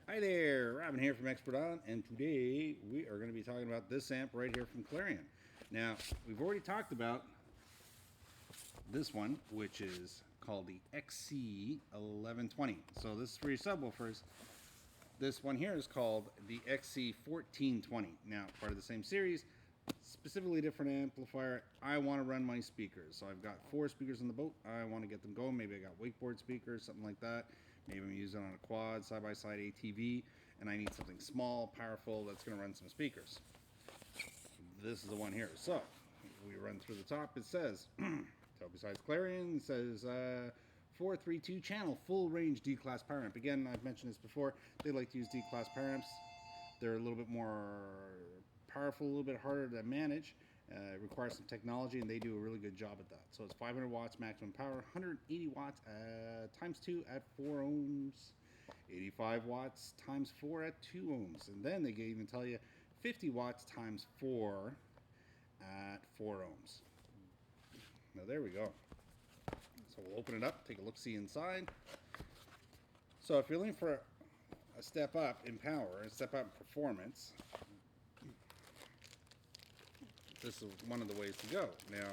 Hi there, Robin here from Expert On, and today we are going to be talking about this amp right here from Clarion. Now, we've already talked about this one, which is called the XC1120. So this is for your subwoofers. This one here is called the XC1420. Now, part of the same series, specifically different amplifier. I want to run my speakers. So I've got 4 speakers on the boat. I want to get them going. Maybe I got wakeboard speakers, something like that. Maybe I'm using it on a quad, side-by-side ATV, and I need something small, powerful, that's going to run some speakers. This is the one here. So we run through the top. It says, tell besides Clarion, it says 432 channel full range D-class power amp. Again, I've mentioned this before. They like to use D-class power amps. They're a little bit more powerful, a little bit harder to manage. It requires some technology, and they do a really good job at that. So it's 500 watts maximum power, 180 watts times 2 at 4 ohms, 85 watts times 4 at 2 ohms. And then they can even tell you 50 watts times 4 at 4 ohms. Now there we go. So we'll open it up, take a look-see inside. So if you're looking for a step up in power, a step up in performance, this is one of the ways to go. Now,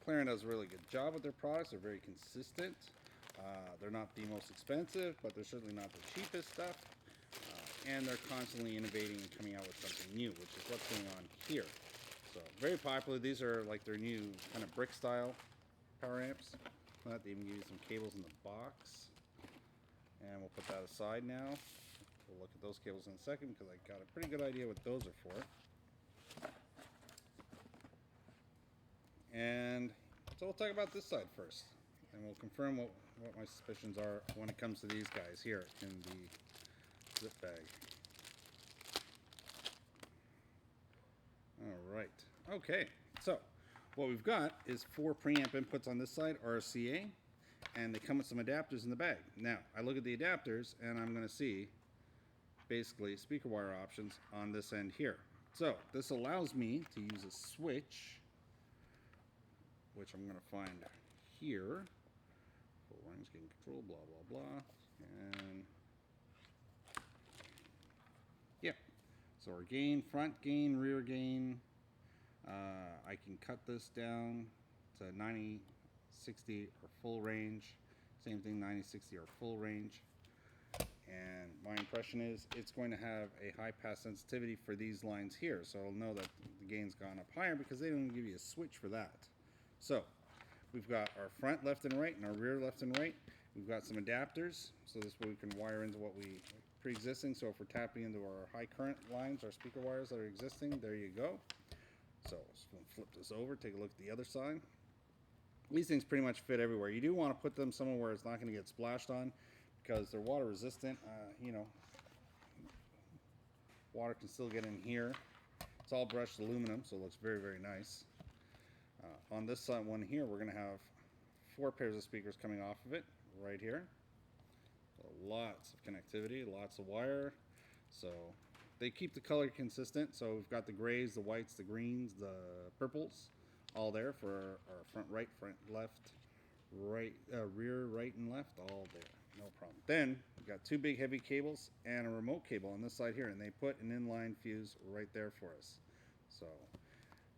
Clarion does a really good job with their products. They're very consistent. They're not the most expensive, but they're certainly not the cheapest stuff. And they're constantly innovating and coming out with something new, which is what's going on here. So, very popular. These are like their new kind of brick style power amps. They even give you some cables in the box. And we'll put that aside now. We'll look at those cables in a second because I got a pretty good idea what those are for. And so we'll talk about this side first. And we'll confirm what my suspicions are when it comes to these guys here in the zip bag. Alright. Okay. So what we've got is 4 preamp inputs on this side, RCA. And they come with some adapters in the bag. Now, I look at the adapters and I'm going to see basically speaker wire options on this end here. So this allows me to use a switch, which I'm going to find here. Full range gain control, blah blah blah, and yeah. So our gain, front gain, rear gain. I can cut this down to 90, 60 or full range. Same thing, 90, 60 or full range. And my impression is it's going to have a high pass sensitivity for these lines here. So it'll know that the gain's gone up higher because they don't give you a switch for that. So we've got our front left and right and our rear left and right. We've got some adapters. So this way we can wire into what we pre-existing. So if we're tapping into our high current lines, our speaker wires that are existing, there you go. So just going to flip this over, take a look at the other side. These things pretty much fit everywhere. You do want to put them somewhere where it's not going to get splashed on, because they're water resistant. You know, water can still get in here. It's all brushed aluminum, so it looks very, very nice. On this side one here, we're going to have 4 pairs of speakers coming off of it right here. So lots of connectivity, lots of wire. So they keep the color consistent. So we've got the grays, the whites, the greens, the purples, all there for our front right, front left, right, rear right and left, all there. No problem. Then we've got 2 big heavy cables and a remote cable on this side here, and they put an inline fuse right there for us. So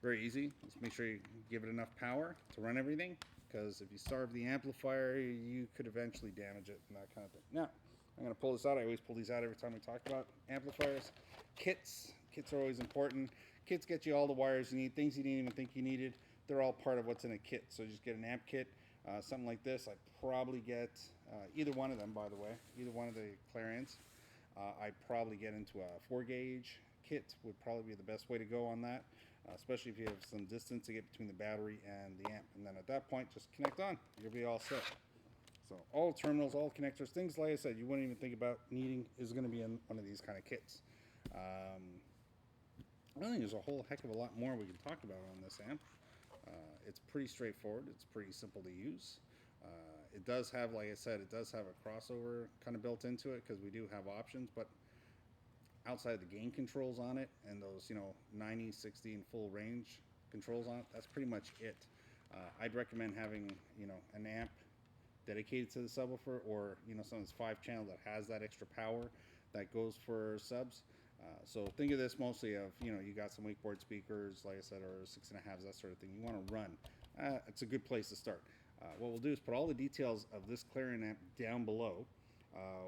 very easy. Let's make sure you give it enough power to run everything, because if you starve the amplifier, you could eventually damage it and that kind of thing. Now, I'm going to pull this out. I always pull these out every time we talk about amplifiers. Kits are always important. Kits get you all the wires you need, things you didn't even think you needed. They're all part of what's in a kit. So just get an amp kit. Something like this, I'd probably get either one of them, by the way, either one of the Clarions. I'd probably get into a 4-gauge kit would probably be the best way to go on that, especially if you have some distance to get between the battery and the amp. And then at that point, just connect on. You'll be all set. So all terminals, all connectors, things like I said, you wouldn't even think about needing is going to be in one of these kind of kits. I think there's a whole heck of a lot more we can talk about on this amp. It's pretty straightforward. It's pretty simple to use. It does have, like I said, it does have a crossover kind of built into it because we do have options, but outside the gain controls on it and those, 90, 60 and full range controls on it, that's pretty much it. I'd recommend having, an amp dedicated to the subwoofer, or something that's 5-channel that has that extra power that goes for subs. So think of this mostly of, you got some wakeboard speakers, like I said, or 6.5s, that sort of thing. You want to run. It's a good place to start. What we'll do is put all the details of this Clarion amp down below.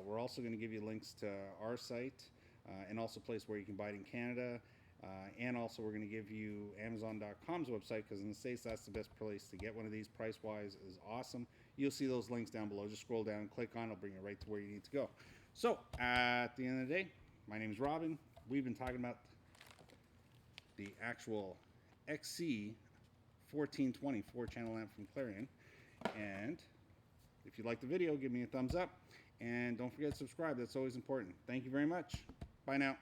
We're also going to give you links to our site and also a place where you can buy it in Canada. And also we're going to give you Amazon.com's website, because in the States that's the best place to get one of these. Price-wise is awesome. You'll see those links down below. Just scroll down, click on, it'll bring you right to where you need to go. So at the end of the day, my name is Robin. We've been talking about the actual XC1420 4-channel amp from Clarion. And if you like the video, give me a thumbs up. And don't forget to subscribe. That's always important. Thank you very much. Bye now.